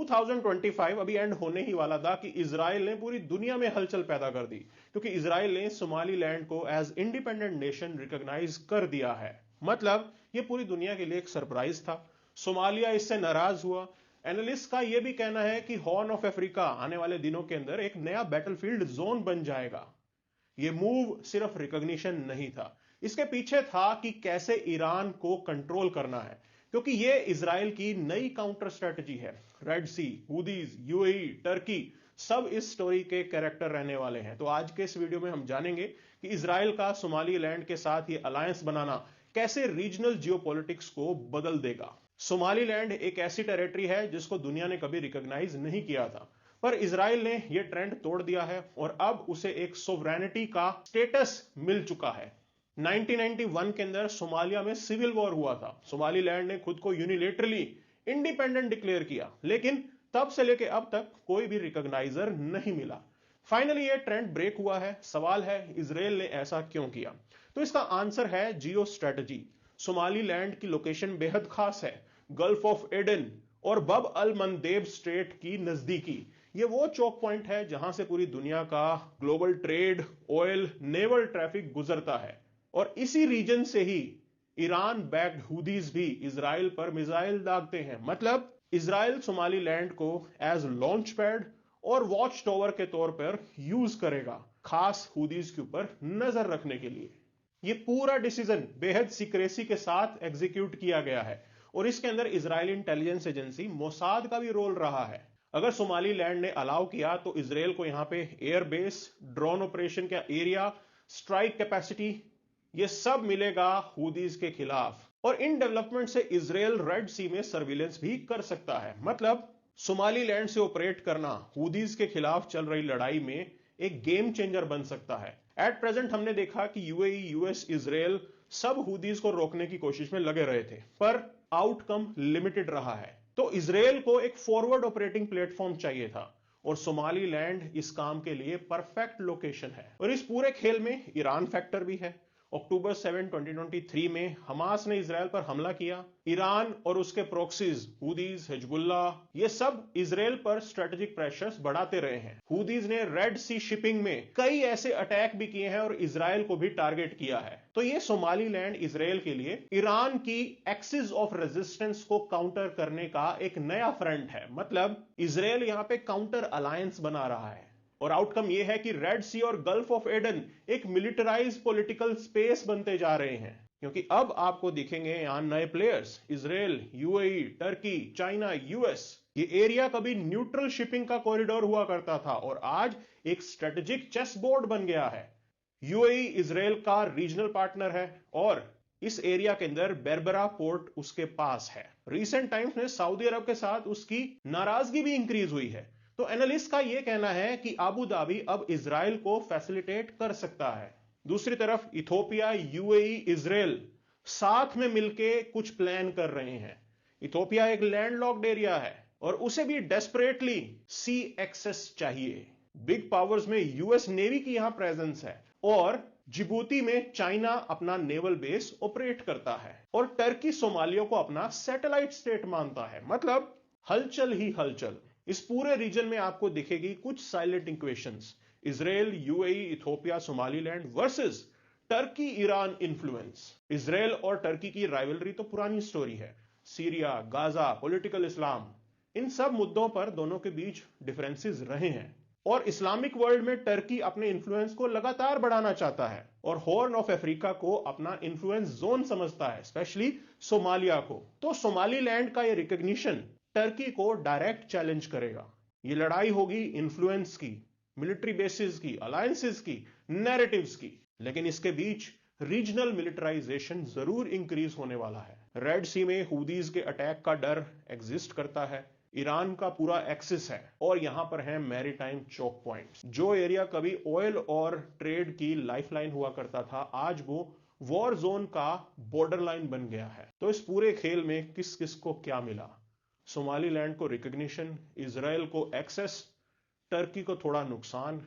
2025 अभी एंड होने ही वाला था कि इजराइल ने पूरी दुनिया में हलचल पैदा कर दी, क्योंकि इजराइल ने सोमालीलैंड को एज इंडिपेंडेंट नेशन रिकॉग्नाइज कर दिया है। मतलब ये पूरी दुनिया के लिए एक सरप्राइज था। सोमालिया इससे नाराज हुआ। एनालिस्ट का यह भी कहना है कि हॉर्न ऑफ अफ्रीका आने वाले दिनों के अंदर एक नया बैटलफील्ड जोन बन जाएगा। यह मूव सिर्फ रिकॉग्निशन नहीं था, इसके पीछे था कि कैसे ईरान को कंट्रोल करना है, क्योंकि यह इजराइल की नई काउंटर स्ट्रेटजी है। रेड सी, हूदीज, यूएई, टर्की सब इस स्टोरी के कैरेक्टर रहने वाले हैं। तो आज के इस वीडियो में हम जानेंगे कि इजराइल का सोमालीलैंड के साथ ये अलायंस बनाना कैसे रीजनल जियोपॉलिटिक्स को बदल देगा। सोमालीलैंड एक ऐसी टेरिटरी है जिसको दुनिया ने कभी रिकॉग्नाइज नहीं किया था, पर इजराइल ने यह ट्रेंड तोड़ दिया है और अब उसे एक सोवरेनिटी का स्टेटस मिल चुका है। 1991 के अंदर सोमालिया में सिविल वॉर हुआ था। सोमालीलैंड ने खुद को यूनिलेटरली इंडिपेंडेंट डिक्लेयर किया, लेकिन तब से लेकर अब तक कोई भी रिकॉग्नाइजर नहीं मिला। फाइनली यह ट्रेंड ब्रेक हुआ है। सवाल है इजराइल ने ऐसा क्यों किया? तो इसका आंसर है जियो स्ट्रेटजी। सोमालीलैंड की लोकेशन बेहद खास है। गल्फ ऑफ एडन और बब अल मंदेब स्ट्रेट की नजदीकी। यह वो चौक पॉइंट है जहां से पूरी दुनिया का global trade, oil, naval traffic गुजरता है। और इसी रीजन से ही ईरान बैक्ड हूदीज भी इजराइल पर मिसाइल दागते हैं। मतलब इजराइल सोमालीलैंड को एज लॉन्च पैड और वॉच टावर के तौर पर यूज करेगा, खास हूदीज के ऊपर नजर रखने के लिए। यह पूरा डिसीजन बेहद सीक्रेसी के साथ एग्जीक्यूट किया गया है और इसके अंदर इजरायली इंटेलिजेंस एजेंसी मोसाद का भी रोल रहा है। अगर सोमालीलैंड ने अलाउ किया तो इजराइल को यहां पे एयर बेस, ड्रोन ऑपरेशन का एरिया, स्ट्राइक कैपेसिटी, यह सब मिलेगा हूदीज के खिलाफ। और इन डेवलपमेंट से इजराइल रेड सी में सर्विलेंस भी कर सकता है। मतलब सोमालीलैंड से ऑपरेट करना हूदीज के खिलाफ चल रही लड़ाई में एक गेम चेंजर बन सकता है। एट प्रेजेंट हमने देखा कि यूएई, यूएस, इजराइल सब हूदीज को रोकने की कोशिश में लगे रहे थे, पर आउटकम लिमिटेड रहा है। तो इजराइल को एक फॉरवर्ड ऑपरेटिंग प्लेटफॉर्म चाहिए था और सोमालीलैंड इस काम के लिए परफेक्ट लोकेशन है। और इस पूरे खेल में ईरान फैक्टर भी है। अक्टूबर 7, 2023 में हमास ने इजराइल पर हमला किया। ईरान और उसके प्रॉक्सीज हूदीज, हिजबुल्लाह, ये सब इजराइल पर स्ट्रेटेजिक प्रेशर्स बढ़ाते रहे हैं। हूदीज ने रेड सी शिपिंग में कई ऐसे अटैक भी किए हैं और इजराइल को भी टारगेट किया है। तो ये सोमालीलैंड इजराइल के लिए ईरान की एक्सिस ऑफ रेजिस्टेंस को काउंटर करने का एक नया फ्रंट है। मतलब इजराइल यहां पे काउंटर अलायंस बना रहा है और आउटकम यह है कि रेड सी और गल्फ ऑफ एडन एक मिलिटराइज पॉलिटिकल स्पेस बनते जा रहे हैं, क्योंकि अब आपको दिखेंगे यहां नए players. Israel, UAE, Turkey, China, US. ये एरिया कभी न्यूट्रल शिपिंग का कॉरिडोर हुआ करता था और आज एक स्ट्रेटेजिक चेस बोर्ड बन गया है। यूएई इजराइल का रीजनल पार्टनर है और इस एरिया के अंदर बेरबरा पोर्ट उसके पास है। रिसेंट टाइम्स में सऊदी अरब के साथ उसकी नाराजगी भी इंक्रीज हुई है। तो एनालिस्ट का यह कहना है कि अबू धाबी अब इजराइल को फैसिलिटेट कर सकता है। दूसरी तरफ इथोपिया, यूएई, इजराइल साथ में मिलके कुछ प्लान कर रहे हैं। इथोपिया एक लैंडलॉक्ड एरिया है और उसे भी डेस्परेटली सी एक्सेस चाहिए। बिग पावर्स में यूएस नेवी की यहां प्रेजेंस है और जिबूती में चाइना अपना नेवल बेस ऑपरेट करता है और टर्की सोमालिया को अपना सैटेलाइट स्टेट मानता है। मतलब हलचल ही हलचल। इस पूरे रीजन में आपको दिखेगी कुछ silent equations. Israel, UAE, Ethiopia, Somaliland versus Turkey, Iran influence. Israel और टर्की की राइवलरी तो पुरानी स्टोरी है। सीरिया, गाजा, पॉलिटिकल इस्लाम, इन सब मुद्दों पर दोनों के बीच डिफरेंसेस रहे हैं और इस्लामिक वर्ल्ड में टर्की अपने इन्फ्लुएंस को लगातार बढ़ाना चाहता है और हॉर्न ऑफ अफ्रीका को अपना इन्फ्लुएंस जोन समझता है, स्पेशली सोमालिया को। तो सोमालीलैंड का यह रिकॉग्निशन टर्की को डायरेक्ट चैलेंज करेगा। यह लड़ाई होगी इन्फ्लुएंस की, मिलिट्री बेसिस की, अलायंसेस की, नैरेटिव्स की। लेकिन इसके बीच रीजनल मिलिटराइजेशन जरूर इंक्रीज होने वाला है। रेड सी में हूदीज के अटैक का डर एग्जिस्ट करता है। ईरान का पूरा एक्सिस है और यहां पर है मैरीटाइम चौक पॉइंट्स। जो एरिया कभी ऑयल और ट्रेड की लाइफलाइन हुआ करता था, आज वो वॉर जोन का बॉर्डर लाइन बन गया है। तो इस पूरे खेल में किस किस को क्या मिला? सोमालीलैंड को रिकॉग्निशन, इजराइल को एक्सेस, टर्की को थोड़ा नुकसान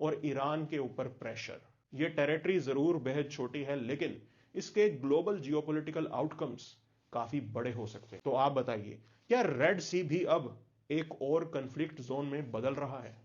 और ईरान के ऊपर प्रेशर। यह टेरिटरी जरूर बेहद छोटी है, लेकिन इसके ग्लोबल जियोपॉलिटिकल आउटकम्स काफी बड़े हो सकते हैं। तो आप बताइए, क्या रेड सी भी अब एक और कन्फ्लिक्ट जोन में बदल रहा है।